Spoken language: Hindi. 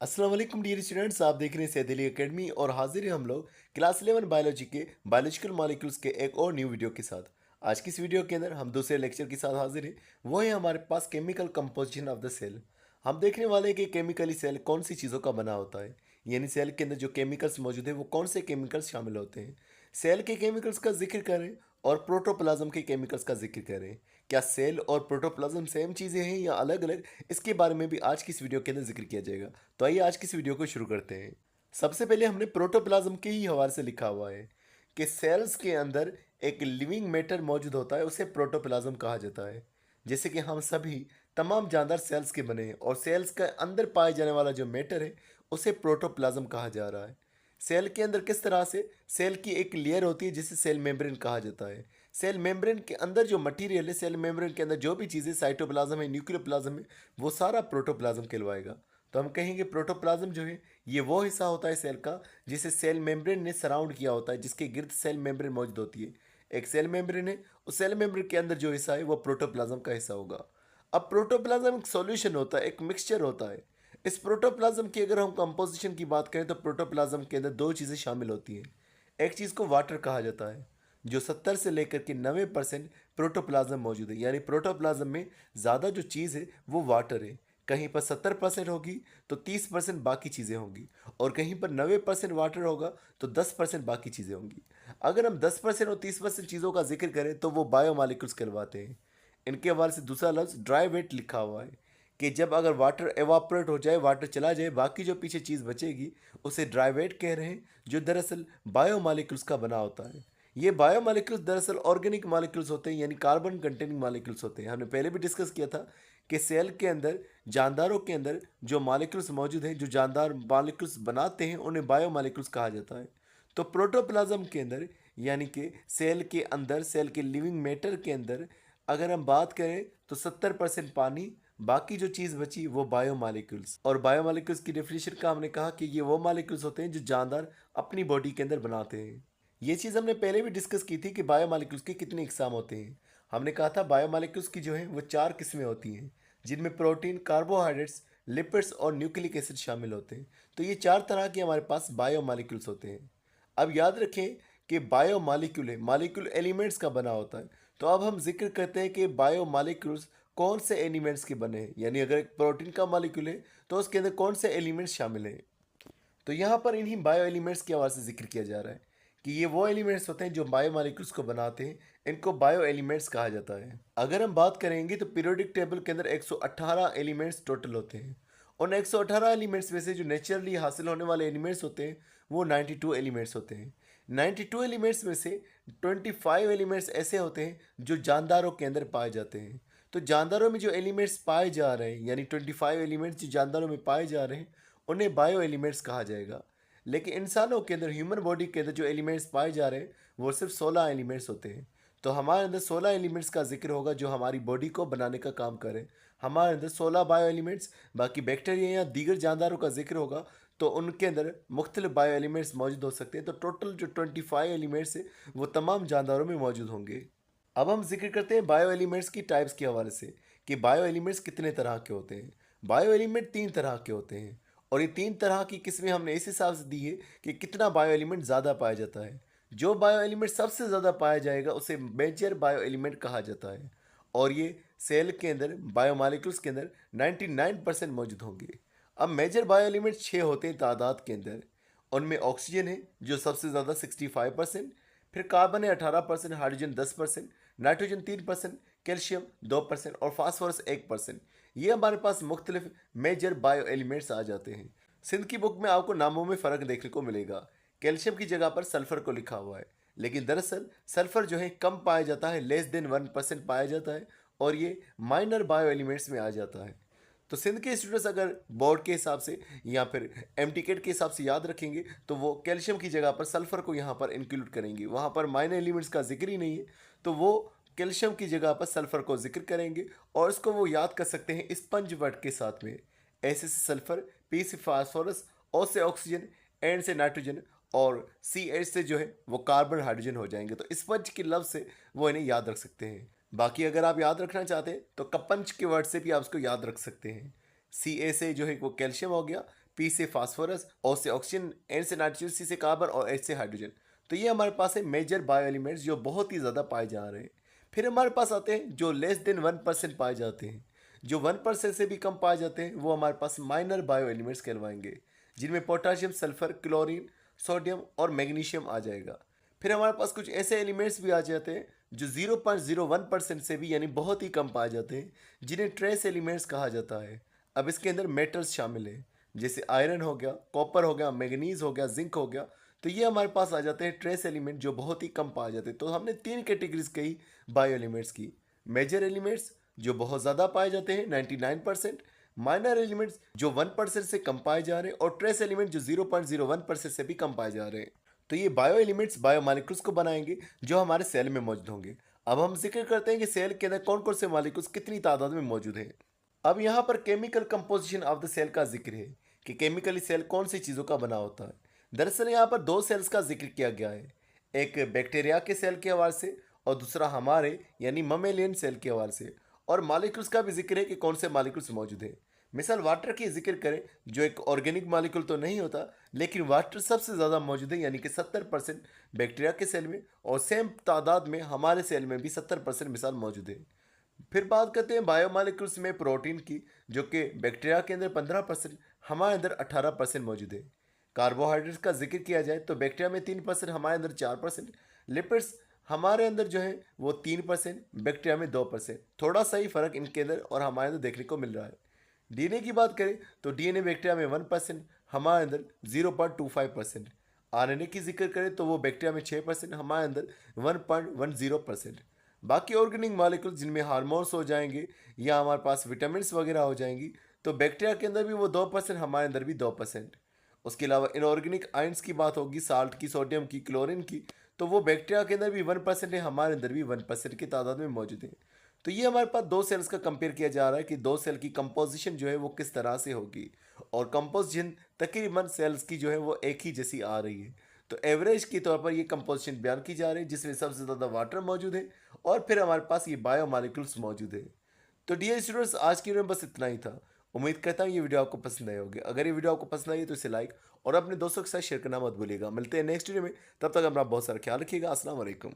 अस्सलाम वालेकुम डियर स्टूडेंट्स, आप देख रहे हैं सैद अली एकेडमी और हाजिर हैं हम लोग क्लास 11 बायोलॉजी के बायोलॉजिकल मॉलिक्यूल्स के एक और न्यू वीडियो के साथ। आज की इस वीडियो के अंदर हम दूसरे लेक्चर के साथ हाजिर हैं। वो है हमारे पास chemical composition of the cell. हम देखने वाले हैं कि केमिकली सेल कौन सी चीज़ों का बना होता है, यानी सेल के अंदर जो केमिकल्स मौजूद है वो कौन से केमिकल्स शामिल होते हैं। सेल के केमिकल्स का जिक्र करें और प्रोटोप्लाज्म के केमिकल्स का जिक्र करें। क्या सेल और प्रोटोप्लाज्म सेम चीज़ें हैं या अलग अलग, इसके बारे में भी आज की इस वीडियो के अंदर जिक्र किया जाएगा। तो आइए आज की इस वीडियो को शुरू करते हैं। सबसे पहले हमने प्रोटोप्लाज्म के ही हवाले से लिखा हुआ है कि सेल्स के अंदर एक लिविंग मैटर मौजूद होता है, उसे प्रोटोप्लाज्म कहा जाता है। जैसे कि हम सभी तमाम जानदार सेल्स के बने हैं और सेल्स के अंदर पाए जाने वाला जो मैटर है उसे प्रोटोप्लाज्म कहा जा रहा है। सेल के अंदर किस तरह से सेल की एक लेयर होती है जिसे सेल मेम्ब्रेन कहा जाता है। सेल मेम्ब्रेन के अंदर जो मटेरियल है, सेल मेम्ब्रेन के अंदर जो भी चीज़ें, साइटोप्लाज्म है, न्यूक्लियोप्लाज्म है, वो सारा प्रोटोप्लाज्म कहलवाएगा। तो हम कहेंगे प्रोटोप्लाज्म जो है ये वो हिस्सा होता है सेल का जिसे सेल मेम्ब्रेन ने सराउंड किया होता है, जिसके गिर्द सेल मेम्ब्रेन मौजूद होती है। एक सेल मेम्ब्रेन है, उस सेल मेम्ब्रेन के अंदर जो हिस्सा है वो प्रोटोप्लाज्म का हिस्सा होगा। अब प्रोटोप्लाज्म एक सॉल्यूशन होता है, एक मिक्सचर होता है। इस प्रोटोप्लाज्म की अगर हम कंपोजिशन की बात करें तो प्रोटोप्लाज्म के अंदर दो चीज़ें शामिल होती हैं। एक चीज़ को वाटर कहा जाता है, जो 70 से लेकर के 90% प्रोटोप्लाज्म मौजूद है, यानी प्रोटोप्लाज्म में ज़्यादा जो चीज़ है वो वाटर है। कहीं पर 70% होगी तो 30% बाकी चीज़ें होंगी, और कहीं पर 90% वाटर होगा तो 10% बाकी चीज़ें होंगी। अगर हम 10% और 30% चीज़ों का जिक्र करें तो वो बायोमालिक्यूल्स कहलवाते हैं। इनके हवाले से दूसरा लफ्ज़ ड्राई वेट लिखा हुआ है कि जब अगर वाटर एवापोरेट हो जाए, वाटर चला जाए, बाकी जो पीछे चीज़ बचेगी उसे ड्राई वेट कह रहे हैं, जो दरअसल बायोमालिक्यूल्स का बना होता है। ये बायोमालिक्यूल्स दरअसल ऑर्गेनिक मॉलिक्यूल्स होते हैं, यानी कार्बन कंटेनिंग मॉलिक्यूल्स होते हैं। हमने पहले भी डिस्कस किया था कि सेल के अंदर, जानदारों के अंदर जो मॉलिक्यूल्स मौजूद हैं, जो जानदार मॉलिक्यूल्स बनाते हैं, उन्हें बायोमॉलिक्यूल्स कहा जाता है। तो प्रोटोप्लाज्म के अंदर, यानी कि सेल के अंदर, सेल के लिविंग मैटर के अंदर अगर हम बात करें तो 70% पानी, बाकी जो चीज़ बची वो बायोमॉलिक्यूल्स। और बायोमॉलिक्यूल्स की डेफिनेशन का हमने कहा कि ये वो मॉलिक्यूल्स होते हैं जो जानदार अपनी बॉडी के अंदर बनाते हैं। ये चीज़ हमने पहले भी डिस्कस की थी कि बायोमॉलिक्यूल्स के कितने इकसाम होते हैं। हमने कहा था बायोमॉलिक्यूल्स की जो है वो 4 किस्में होती हैं, जिनमें प्रोटीन, कार्बोहाइड्रेट्स, लिपिड्स और न्यूक्लिक एसिड शामिल होते हैं। तो ये 4 तरह के हमारे पास बायोमॉलिक्यूल्स होते हैं। अब याद रखें कि बायोमॉलिक्यूल है, मॉलिक्यूल एलिमेंट्स का बना होता है। तो अब हम जिक्र करते हैं कि बायोमॉलिक्यूल्स कौन से एलिमेंट्स के बने हैं, यानी अगर एक प्रोटीन का मॉलिक्यूल है तो उसके अंदर कौन से एलिमेंट्स शामिल हैं। तो यहाँ पर इन्हीं बायो एलिमेंट्स के हवाले से जिक्र किया जा रहा है कि ये वो एलिमेंट्स होते हैं जो बायोमॉलिक्यूल्स को बनाते हैं। इनको बायो एलिमेंट्स कहा जाता है। अगर हम बात करेंगे तो पीरियोडिक टेबल के अंदर 118 एलिमेंट्स टोटल होते हैं। उन 118 एलिमेंट्स में से जो नेचुरली हासिल होने वाले एलिमेंट्स होते हैं वो 92 एलिमेंट्स होते हैं। 92 एलिमेंट्स में से 25 एलिमेंट्स ऐसे होते हैं जो जानदारों के अंदर पाए जाते हैं। तो जानदारों में जो एलिमेंट्स पाए जा रहे हैं, यानी 25 एलिमेंट्स जो जानदारों में पाए जा रहे हैं, उन्हें बायो एलिमेंट्स कहा जाएगा। लेकिन इंसानों के अंदर, ह्यूमन बॉडी के अंदर जो एलिमेंट्स पाए जा रहे हैं वो सिर्फ 16 एलिमेंट्स होते हैं। तो हमारे अंदर 16 एलिमेंट्स का जिक्र होगा जो हमारी बॉडी को बनाने का काम करें। हमारे अंदर 16 बायो एलिमेंट्स, बाकी बैक्टीरिया या दीगर जानदारों का जिक्र होगा तो उनके अंदर मुख्तलिफ बायो एलिमेंट्स मौजूद हो सकते हैं। तो टोटल जो 25 एलिमेंट्स हैं वो तमाम जानदारों में मौजूद होंगे। अब हम जिक्र करते हैं बायो एलिमेंट्स की टाइप्स के हवाले से कि बायो एलिमेंट्स कितने तरह के होते हैं। बायो एलिमेंट 3 तरह के होते हैं, और ये 3 तरह की किस्में हमने इस हिसाब से दी है कि कितना बायो एलिमेंट ज़्यादा पाया जाता है। जो बायो एलिमेंट सबसे ज़्यादा पाया जाएगा उसे मेजर बायो एलिमेंट कहा जाता है, और ये सेल के अंदर, बायोमॉलिक्यूल्स के अंदर 99% मौजूद होंगे। अब मेजर बायो एलिमेंट 6 होते हैं तादाद के अंदर। उनमें ऑक्सीजन है जो सबसे ज़्यादा 65%, फिर कार्बन है 18%, हाइड्रोजन 10%, नाइट्रोजन 3%, कैल्शियम 2% और फास्फोरस 1%। ये हमारे पास मुख्तलिफ मेजर बायो एलिमेंट्स आ जाते हैं। सिंध की बुक में आपको नामों में फ़र्क देखने को मिलेगा। कैल्शियम की जगह पर सल्फ़र को लिखा हुआ है, लेकिन दरअसल सल्फ़र जो है कम पाया जाता है, लेस देन 1% पाया जाता है, और ये माइनर बायो एलिमेंट्स में आ जाता है। तो सिंध के स्टूडेंट्स अगर बोर्ड के हिसाब से या फिर एमटीकेट के हिसाब से याद रखेंगे तो वो कैल्शियम की जगह पर सल्फ़र को यहाँ पर इंक्लूड करेंगे। वहाँ पर माइनर एलिमेंट्स का जिक्र ही नहीं है, तो वो कैल्शियम की जगह पर सल्फ़र को जिक्र करेंगे, और इसको वो याद कर सकते हैं स्पंज वर्ड के साथ में। एस से सल्फ़र, पी से फास्फोरस, ओ से ऑक्सीजन, एन से नाइट्रोजन, और सी एच से जो है वो कार्बन हाइड्रोजन हो जाएंगे। तो स्पंज के लफ्ज़ से वो इन्हें याद रख सकते हैं। बाकी अगर आप याद रखना चाहते हैं तो कपंच के वर्ड से भी आप उसको याद रख सकते हैं। सी ए से जो है वो कैल्शियम हो गया, पी से फास्फोरस, ओ से ऑक्सीजन, एन से नाइट्रोजन, सी से कार्बन और एच से हाइड्रोजन। तो ये हमारे पास है मेजर बायो एलिमेंट्स जो बहुत ही ज़्यादा पाए जा रहे हैं। फिर हमारे पास आते हैं जो लेस देन 1% पाए जाते हैं। जो 1% से भी कम पाए जाते हैं वो हमारे पास माइनर बायो एलिमेंट्स कहलवाएंगे, जिनमें पोटाशियम, सल्फर, क्लोरीन, सोडियम और मैग्नीशियम आ जाएगा। फिर हमारे पास कुछ ऐसे एलिमेंट्स भी आ जाते हैं जो 0.01% से भी यानी बहुत ही कम पाए जाते हैं, जिन्हें ट्रेस एलिमेंट्स कहा जाता है। अब इसके अंदर मेटल्स शामिल हैं, जैसे आयरन हो गया, कॉपर हो गया, मैग्नीज हो गया, जिंक हो गया। तो ये हमारे पास आ जाते हैं ट्रेस एलिमेंट जो बहुत ही कम पाए जाते हैं। तो हमने तीन कैटेगरीज कही बायो एलिमेंट्स की। मेजर एलिमेंट्स जो बहुत ज़्यादा पाए जाते हैं 99%, माइनर एलिमेंट्स जो 1% से कम पाए जा रहे हैं, और ट्रेस एलिमेंट जो 0.01% से भी कम पाए जा रहे हैं। तो ये बायो एलिमेंट्स बायो मॉलिक्यूल्स को बनाएंगे जो हमारे सेल में मौजूद होंगे। अब हम जिक्र करते हैं कि सेल के अंदर कौन कौन से मॉलिक्यूल्स कितनी तादाद में मौजूद हैं। अब यहाँ पर chemical composition of the cell का जिक्र है कि केमिकली सेल कौन सी चीज़ों का बना होता है। दरअसल यहाँ पर दो सेल्स का जिक्र किया गया है, एक बैक्टीरिया के सेल के हवाले से और दूसरा हमारे यानी ममेलियन सेल के हवाले से। और मॉलिक्यूल्स का भी जिक्र है कि कौन से मॉलिक्यूल्स मौजूद हैं। मिसाल वाटर की जिक्र करें जो एक ऑर्गेनिक मॉलिक्यूल तो नहीं होता, लेकिन वाटर सबसे ज़्यादा मौजूद है, यानी कि 70% बैक्टीरिया के सेल में, और सेम तादाद में हमारे सेल में भी 70% मिसाल मौजूद है। फिर बात करते हैं बायोमोलिक्यूल्स में प्रोटीन की, जो कि बैक्टीरिया के अंदर 15%, हमारे अंदर 18% मौजूद है। कार्बोहाइड्रेट्स का जिक्र किया जाए तो बैक्टीरिया में 3%, हमारे अंदर 4%। लिपिड्स हमारे अंदर जो है वो 3%, बैक्टीरिया में 2%। थोड़ा सा ही फर्क इनके अंदर और हमारे अंदर देखने को मिल रहा है। डीएनए की बात करें तो डीएनए बैक्टीरिया में 1%, हमारे अंदर 0.25%। आरएनए की जिक्र करें तो वो बैक्टीरिया में 6%, हमारे अंदर 1.10%। बाकी ऑर्गेनिक मॉलिक्यूल जिनमें हार्मोन्स हो जाएंगे या हमारे पास विटामिन वगैरह हो जाएंगी, तो बैक्टीरिया के अंदर भी वो 2%, हमारे अंदर भी 2%। उसके अलावा इनऑर्गेनिक आयंस की बात होगी, साल्ट की, सोडियम की, क्लोरीन की, तो वो बैक्टीरिया के अंदर भी 1% है, हमारे अंदर भी 1% की तादाद में मौजूद है। तो ये हमारे पास दो सेल्स का कंपेयर किया जा रहा है कि दो सेल की कंपोजिशन जो है वो किस तरह से होगी, और कंपोजिशन तकरीबन सेल्स की जो है वो एक ही जैसी आ रही है। तो एवरेज के तौर पर ये कंपोजिशन बयान की जा रही है, जिसमें सबसे ज़्यादा वाटर मौजूद है और फिर हमारे पास ये बायो मॉलिक्यूल्स मौजूद है। तो डियर स्टूडेंट्स, आज की वीडियो में बस इतना ही था। उम्मीद करता हूँ ये वीडियो आपको पसंद आई होगी। अगर ये वीडियो आपको पसंद आई है तो इसे लाइक और अपने दोस्तों के साथ शेयर करना मत भूलिएगा। मिलते हैं नेक्स्ट वीडियो में, तब तक अपना बहुत सारा ख्याल रखिएगा। अस्सलाम वालेकुम।